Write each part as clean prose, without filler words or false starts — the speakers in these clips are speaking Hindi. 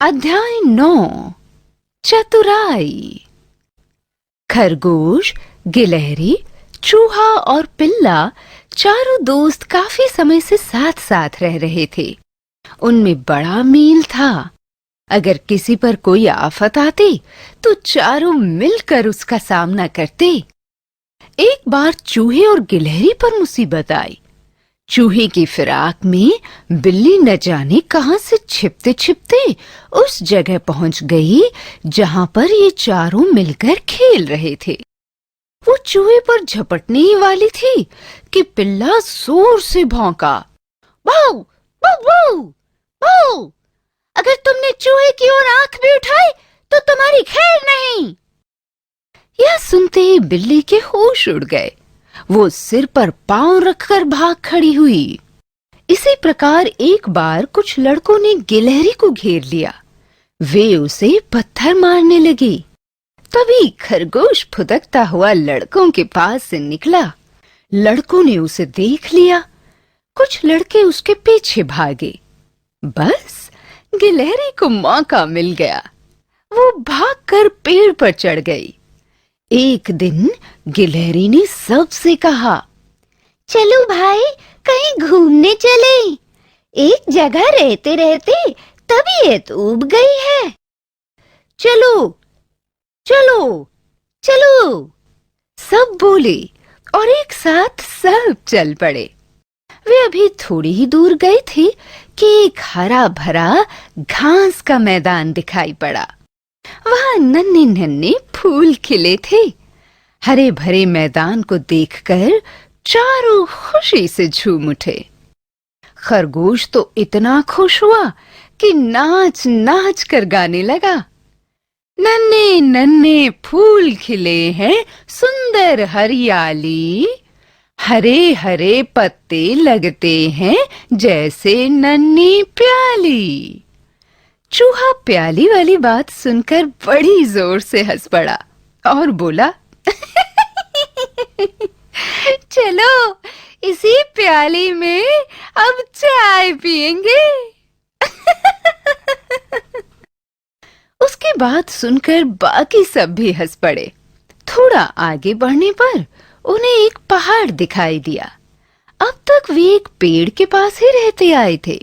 अध्याय 9 चतुराई। खरगोश, गिलहरी, चूहा और पिल्ला चारों दोस्त काफी समय से साथ साथ रह रहे थे। उनमें बड़ा मेल था। अगर किसी पर कोई आफत आती तो चारों मिलकर उसका सामना करते। एक बार चूहे और गिलहरी पर मुसीबत आई। चूहे की फिराक में बिल्ली न जाने कहां से छिपते छिपते उस जगह पहुंच गई जहां पर ये चारों मिलकर खेल रहे थे। वो चूहे पर झपटने ही वाली थी कि पिल्ला जोर से भौंका, वाऊ वाऊ वाऊ वाऊ। अगर तुमने चूहे की ओर आंख भी उठाई तो तुम्हारी खैर नहीं। यह सुनते ही बिल्ली के होश उड़ गए। वो सिर पर पांव रखकर भाग खड़ी हुई। इसी प्रकार एक बार कुछ लड़कों ने गिलहरी को घेर लिया। वे उसे पत्थर मारने लगे। तभी खरगोश फुदकता हुआ लड़कों के पास से निकला। लड़कों ने उसे देख लिया। कुछ लड़के उसके पीछे भागे। बस गिलहरी को मौका मिल गया। वो भागकर पेड़ पर चढ़ गई। एक दिन गिलहरी ने सबसे कहा, चलो भाई कहीं घूमने चले। एक जगह रहते रहते तबीयत ऊब गई है। चलो चलो चलो, सब बोले और एक साथ सब चल पड़े। वे अभी थोड़ी ही दूर गए थे कि एक हरा भरा घास का मैदान दिखाई पड़ा। वहां नन्हे नन्हे फूल खिले थे। हरे भरे मैदान को देखकर चारों खुशी से झूम उठे। खरगोश तो इतना खुश हुआ कि नाच नाच कर गाने लगा। नन्हे नन्हे फूल खिले हैं, सुंदर हरियाली, हरे हरे पत्ते लगते हैं जैसे नन्ही प्याली। चूहा प्याली वाली बात सुनकर बड़ी जोर से हंस पड़ा और बोला, चलो इसी प्याली में अब चाय पिएंगे। उसकी बात सुनकर बाकी सब भी हंस पड़े। थोड़ा आगे बढ़ने पर उन्हें एक पहाड़ दिखाई दिया। अब तक वे एक पेड़ के पास ही रहते आए थे।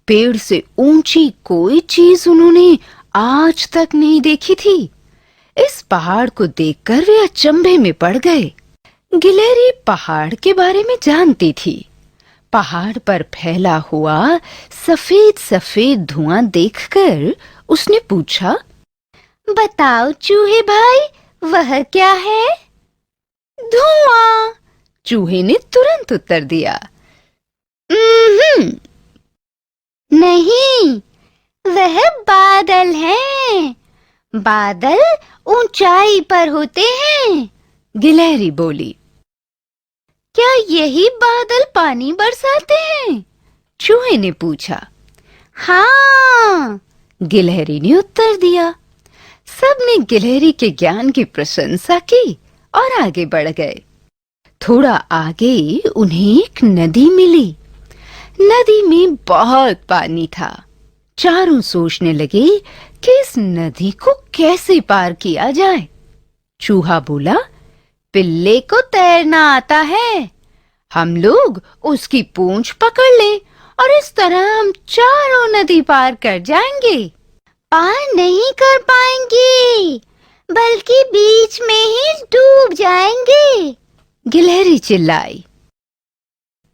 पेड़ से ऊंची कोई चीज उन्होंने आज तक नहीं देखी थी। इस पहाड़ को देखकर वे अचंभे में पड़ गए। गिलहरी पहाड़ के बारे में जानती थी। पहाड़ पर फैला हुआ सफेद सफेद धुआं देखकर उसने पूछा, बताओ चूहे भाई, वह क्या है? धुआं, चूहे ने तुरंत उत्तर दिया। नहीं, वह बादल हैं। बादल ऊंचाई पर होते हैं। गिलहरी बोली। क्या यही बादल पानी बरसाते हैं? चूहे ने पूछा। हाँ, गिलहरी ने उत्तर दिया। सबने गिलहरी के ज्ञान की प्रशंसा की और आगे बढ़ गए। थोड़ा आगे उन्हें एक नदी मिली। नदी में बहुत पानी था। चारों सोचने लगे कि इस नदी को कैसे पार किया जाए। चूहा बोला, पिल्ले को तैरना आता है। हम लोग उसकी पूंछ पकड़ लें और इस तरह हम चारों नदी पार कर जाएंगे। पार नहीं कर पाएंगे, बल्कि बीच में ही डूब जाएंगे, गिलहरी चिल्लाई।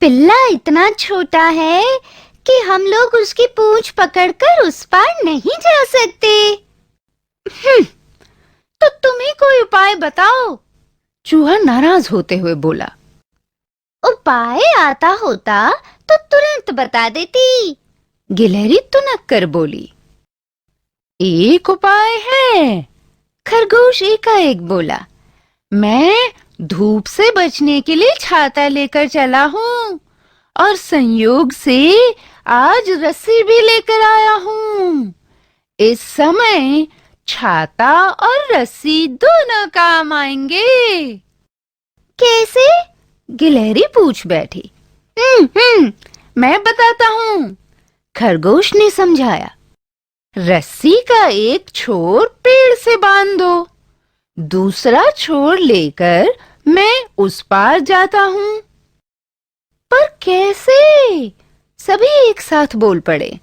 पिल्ला इतना छोटा है कि हम लोग उसकी पूंछ पकड़कर उस पार नहीं जा सकते। तो तुम्हें कोई उपाय बताओ, चूहा नाराज होते हुए बोला। उपाय आता होता तो तुरंत बता देती, गिलहरी तुनक कर बोली। एक उपाय है, खरगोश एकाएक बोला। मैं धूप से बचने के लिए छाता लेकर चला हूँ और संयोग से आज रस्सी भी लेकर आया हूँ। इस समय छाता और रस्सी दोनों काम आएंगे। कैसे? गिलहरी पूछ बैठी। मैं बताता हूँ, खरगोश ने समझाया। रस्सी का एक छोर पेड़ से बांध दो, दूसरा छोर लेकर मैं उस पार जाता हूँ। पर कैसे? सभी एक साथ बोल पड़े।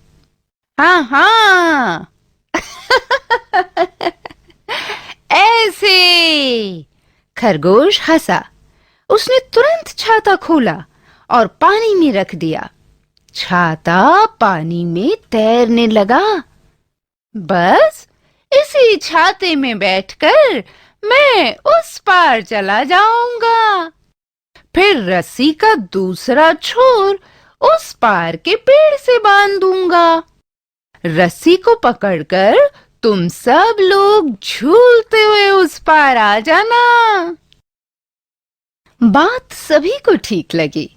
हाँ हाँ ऐसे। खरगोश हंसा। उसने तुरंत छाता खोला और पानी में रख दिया। छाता पानी में तैरने लगा। बस इसी छाते में बैठकर मैं उस पार चला जाऊंगा। फिर रस्सी का दूसरा छोर उस पार के पेड़ से बांध दूंगा। रस्सी को पकड़कर तुम सब लोग झूलते हुए उस पार आ जाना। बात सभी को ठीक लगी।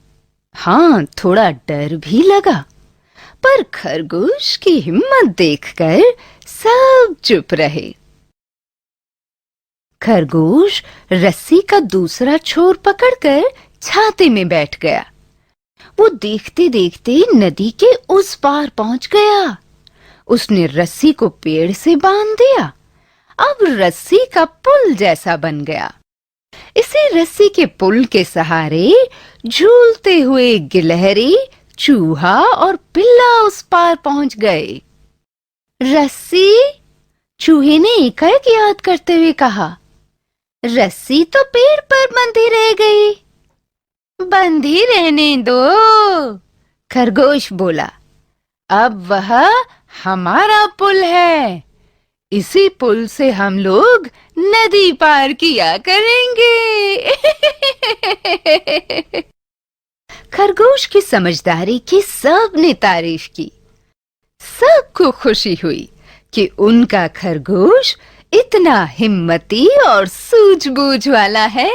हाँ, थोड़ा डर भी लगा, पर खरगोश की हिम्मत देखकर सब चुप रहे। खरगोश रस्सी का दूसरा छोर पकड़कर छाते में बैठ गया। वो देखते देखते नदी के उस पार पहुंच गया। उसने रस्सी को पेड़ से बांध दिया। अब रस्सी का पुल जैसा बन गया। इसी रस्सी के पुल के सहारे झूलते हुए गिलहरी, चूहा और पिल्ला उस पार पहुंच गए। रस्सी? चूहे ने एकाएक याद करते हुए कहा। रस्सी तो पेड़ पर बंधी रह गई। बंधी रहने दो, खरगोश बोला। अब वह हमारा पुल है। इसी पुल से हम लोग नदी पार किया करेंगे। खरगोश की समझदारी की सबने तारीफ की। सबको खुशी हुई कि उनका खरगोश इतना हिम्मती और सूझबूझ वाला है।